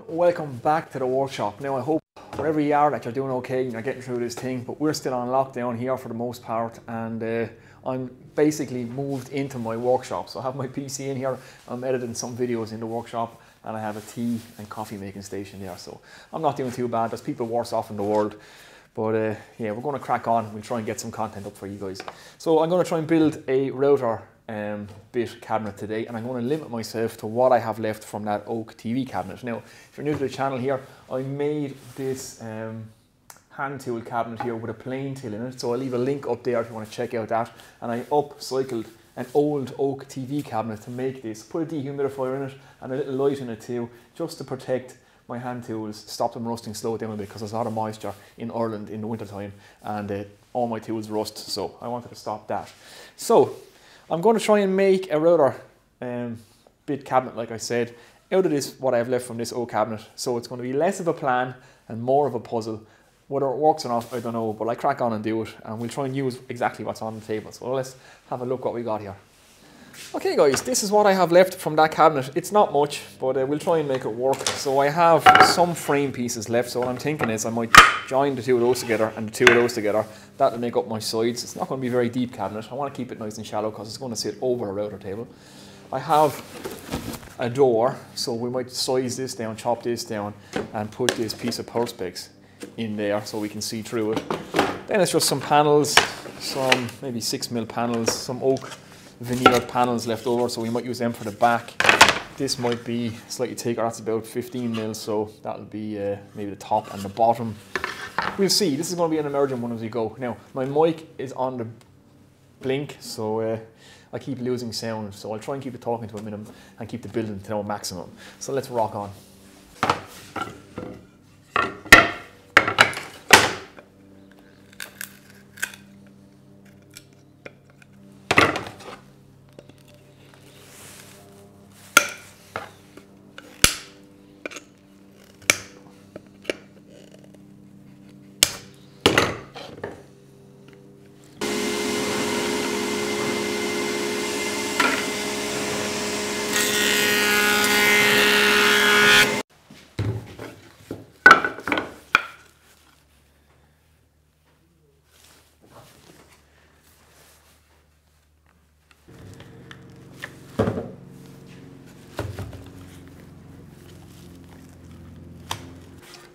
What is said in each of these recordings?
welcome back to the workshop. Now I hope wherever you are that you're doing okay and you're getting through this thing, but we're still on lockdown here for the most part, and I'm basically moved into my workshop. So I have my PC in here, I'm editing some videos in the workshop, and I have a tea and coffee making station there. So I'm not doing too bad, there's people worse off in the world. But yeah, we're going to crack on. We'll try and get some content up for you guys. So I'm going to try and build a router bit cabinet today, and I'm going to limit myself to what I have left from that oak TV cabinet. Now, if you're new to the channel here, I made this hand tool cabinet here with a plain till in it. So I'll leave a link up there if you want to check out that. And I upcycled an old oak TV cabinet to make this. Put a dehumidifier in it and a little light in it too, just to protect my hand tools, stop them rusting, slow it down a bit, because there's a lot of moisture in Ireland in the winter time, and all my tools rust, so I wanted to stop that. So I'm going to try and make a router bit cabinet, like I said, out of this, what I have left from this oak cabinet. So it's going to be less of a plan and more of a puzzle. Whether it works or not, I don't know, but I crack on and do it, and we'll try and use exactly what's on the table. So let's have a look what we got here. Okay guys, this is what I have left from that cabinet. It's not much, but we'll try and make it work. So I have some frame pieces left, so what I'm thinking is I might join the two of those together and the two of those together. That'll make up my sides. It's not going to be a very deep cabinet. I want to keep it nice and shallow because it's going to sit over a router table. I have a door, so we might size this down, chop this down, and put this piece of perspex in there so we can see through it. Then it's just some panels, some maybe 6mm panels, some oak veneered panels left over, so we might use them for the back. This might be slightly thicker, that's about 15mm, so that'll be maybe the top and the bottom. We'll see. This is going to be an emergent one as we go. Now, my mic is on the blink, so I keep losing sound, so I'll try and keep the talking to a minimum and keep the building to a maximum. So let's rock on.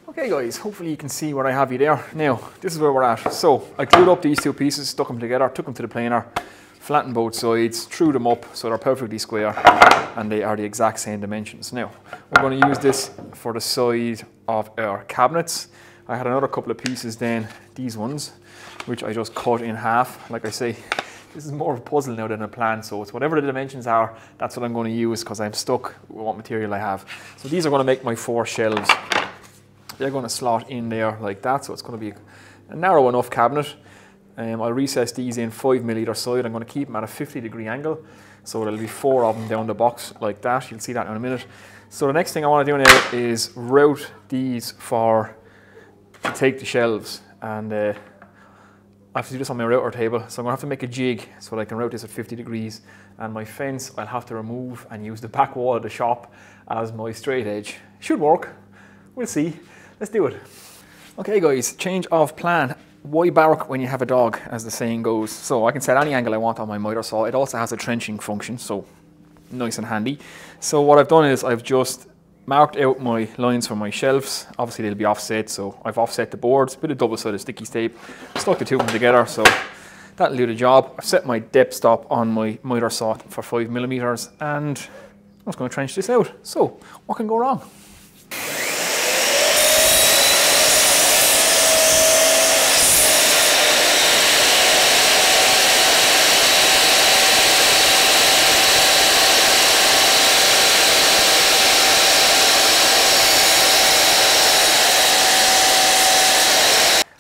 Okay guys, hopefully you can see what I have you there. Now, this is where we're at. So, I glued up these two pieces, stuck them together, took them to the planer, flattened both sides, threw them up so they're perfectly square, and they are the exact same dimensions. Now, we're going to use this for the side of our cabinets. I had another couple of pieces then, these ones, which I just cut in half. Like I say, this is more of a puzzle now than a plan, so it's whatever the dimensions are, that's what I'm going to use, because I'm stuck with what material I have. So these are going to make my 4 shelves. They're going to slot in there like that, so it's going to be a narrow enough cabinet. I'll recess these in 5mm either side. I'm going to keep them at a 50-degree angle, so there'll be 4 of them down the box like that. You'll see that in a minute. So the next thing I want to do now is route these to take the shelves, and I have to do this on my router table, so I'm going to have to make a jig so that I can route this at 50 degrees, and my fence I'll have to remove and use the back wall of the shop as my straight edge. Should work, we'll see. Let's do it. Okay guys, change of plan. Why bark when you have a dog, as the saying goes. So I can set any angle I want on my miter saw. It also has a trenching function, so nice and handy. So what I've done is I've just marked out my lines for my shelves. Obviously they'll be offset, so I've offset the boards, bit of double-sided sticky tape, stuck the two of them together, so that'll do the job. I've set my depth stop on my miter saw for 5mm, and I'm just going to trench this out. So what can go wrong?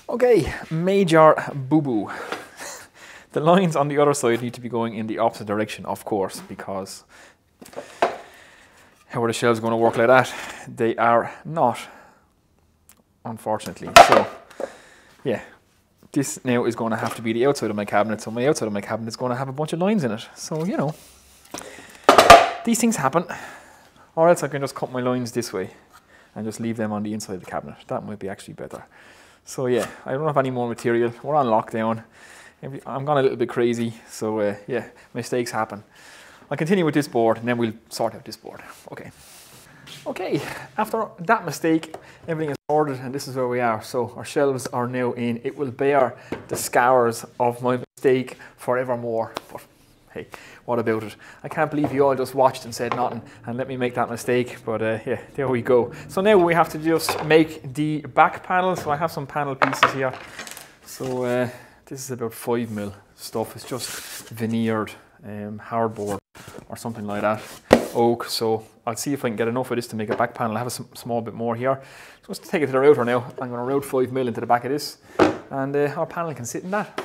Okay, major boo-boo. The lines on the other side need to be going in the opposite direction, of course, because how are the shelves going to work like that? They are not, unfortunately. So, yeah, this now is going to have to be the outside of my cabinet, so my outside of my cabinet is going to have a bunch of lines in it. So, you know, these things happen. Or else I can just cut my lines this way and just leave them on the inside of the cabinet. That might be actually better. So yeah, I don't have any more material. We're on lockdown. I'm gone a little bit crazy, so yeah, mistakes happen. I'll continue with this board and then we'll sort out this board. Okay, after that mistake, everything is ordered and this is where we are. So our shelves are now in. It will bear the scars of my mistake forevermore. But hey, what about it? I can't believe you all just watched and said nothing and let me make that mistake. But yeah, there we go. So now we have to just make the back panel. So I have some panel pieces here. So this is about 5mm stuff. It's just veneered hardboard or something like that, oak. So I'll see if I can get enough of this to make a back panel. I have a small bit more here. So let's take it to the router now. I'm going to route 5mm into the back of this, and our panel can sit in that.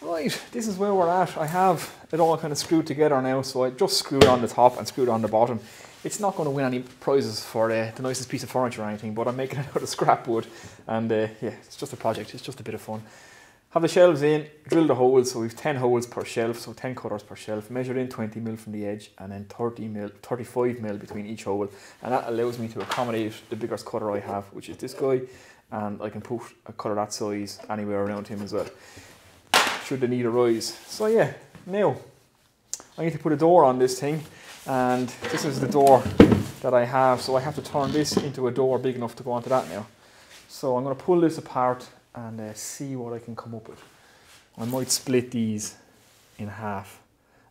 Right, this is where we're at. I have it all kind of screwed together now, so I just screwed on the top and screwed on the bottom. It's not going to win any prizes for the nicest piece of furniture or anything, but I'm making it out of scrap wood, and yeah, it's just a project. It's just a bit of fun. Have the shelves in, drill the holes, so we've 10 holes per shelf, so 10 cutters per shelf, measured in 20mm from the edge, and then 35mm between each hole, and that allows me to accommodate the biggest cutter I have, which is this guy, and I can put a cutter that size anywhere around him as well, should the need arise. So yeah, now I need to put a door on this thing, and this is the door that I have, so I have to turn this into a door big enough to go onto that now. So I'm going to pull this apart and see what I can come up with. I might split these in half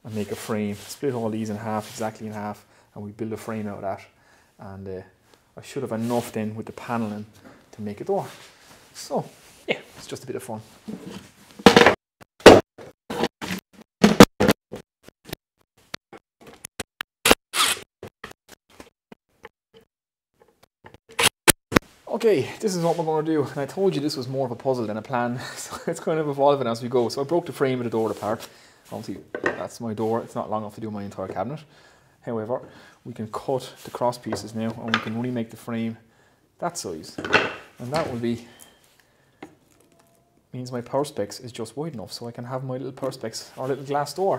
and make a frame. Split all these in half, exactly in half, and we build a frame out of that. And I should have enough then with the paneling to make a door. So yeah, it's just a bit of fun. Okay, this is what we're going to do, and I told you this was more of a puzzle than a plan, so it's kind of evolving as we go. So I broke the frame of the door apart. Obviously, that's my door. It's not long enough to do my entire cabinet. However, we can cut the cross pieces now, and we can remake the frame that size. And that will be, means my perspex is just wide enough, so I can have my little perspex or little glass door.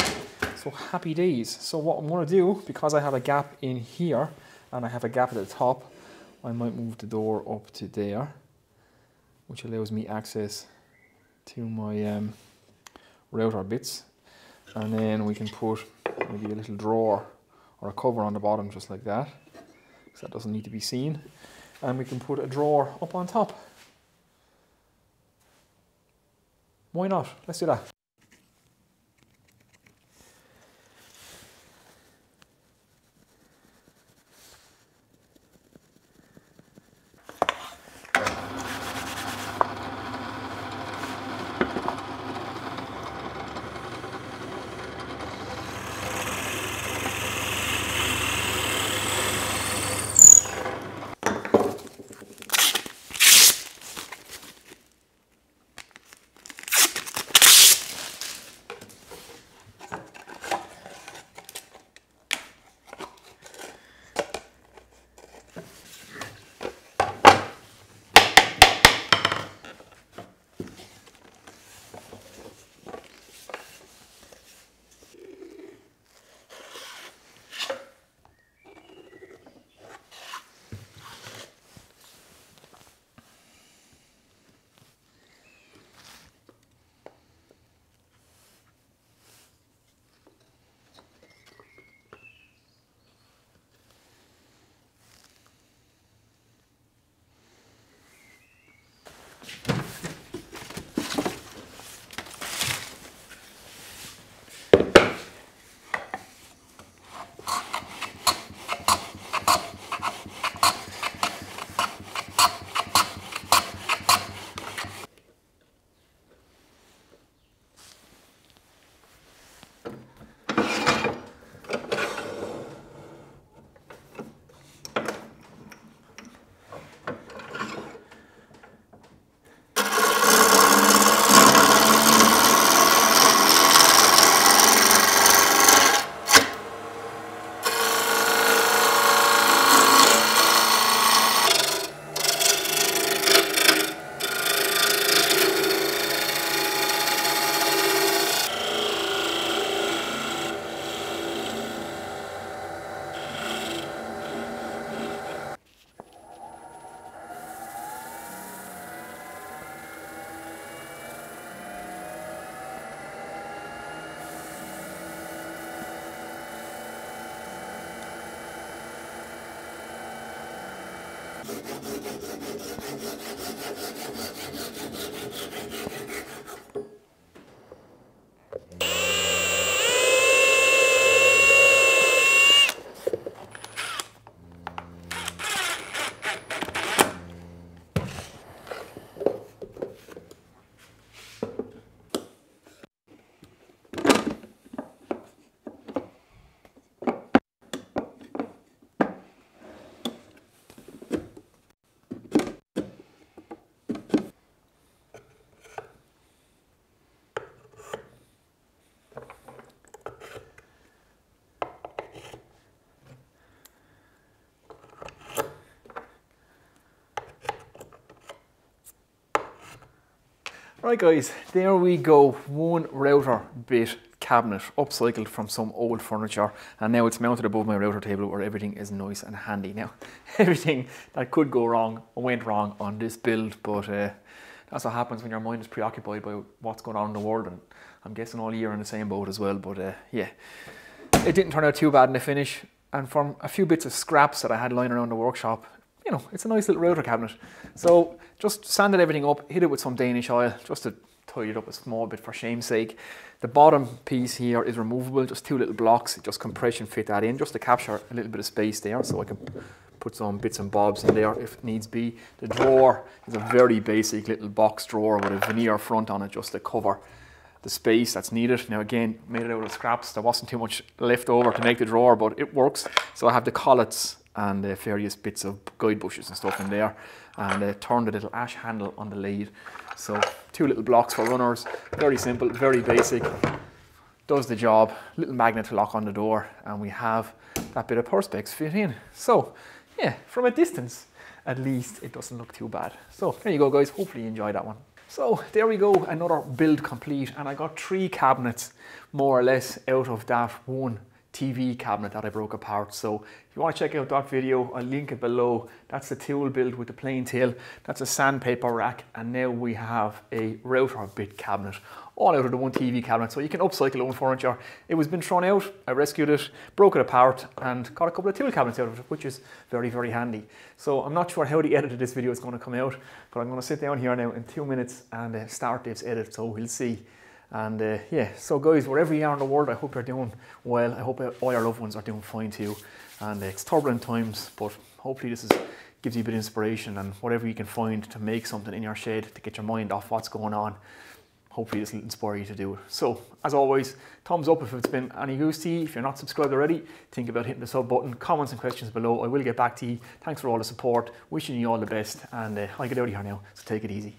So happy days. So what I'm going to do, because I have a gap in here, and I have a gap at the top, I might move the door up to there, which allows me access to my router bits. And then we can put maybe a little drawer or a cover on the bottom just like that, because that doesn't need to be seen. And we can put a drawer up on top. Why not? Let's do that. Right guys, there we go, one router bit cabinet upcycled from some old furniture, and now it's mounted above my router table where everything is nice and handy. Now, everything that could go wrong went wrong on this build, but that's what happens when your mind is preoccupied by what's going on in the world, and I'm guessing all year in the same boat as well, but yeah. It didn't turn out too bad in the finish, and from a few bits of scraps that I had lying around the workshop, you know, it's a nice little router cabinet. So just sanded everything up, hit it with some Danish oil, just to tidy it up a small bit for shame's sake. The bottom piece here is removable, just two little blocks, just compression fit that in, just to capture a little bit of space there, so I can put some bits and bobs in there if needs be. The drawer is a very basic little box drawer with a veneer front on it, just to cover the space that's needed. Now again, made it out of scraps, there wasn't too much left over to make the drawer, but it works. So I have the collets and various bits of guide bushes and stuff in there, and turned the little ash handle on the lid. So two little blocks for runners, very simple, very basic, does the job. Little magnet to lock on the door, and we have that bit of perspex fit in. So yeah, from a distance at least it doesn't look too bad. So there you go guys, hopefully you enjoyed that one. So there we go, another build complete, and I got 3 cabinets more or less out of that one TV cabinet that I broke apart. So if you want to check out that video, I'll link it below. That's the tool build with the plain tail. That's a sandpaper rack, and now we have a router bit cabinet, all out of the one TV cabinet. So you can upcycle own furniture. It was been thrown out, I rescued it, broke it apart, and got a couple of tool cabinets out of it, which is very, very handy. So I'm not sure how the edit of this video is going to come out, but I'm going to sit down here now in 2 minutes and start this edit, so we'll see. And yeah, so guys, wherever you are in the world, I hope you're doing well. I hope all your loved ones are doing fine too. And it's turbulent times, but hopefully this gives you a bit of inspiration, and whatever you can find to make something in your shed to get your mind off what's going on, hopefully this will inspire you to do it. So as always, thumbs up if it's been any use to you. If you're not subscribed already, think about hitting the sub button. Comments and questions below, I will get back to you. Thanks for all the support, wishing you all the best, and I'll get out of here now, so take it easy.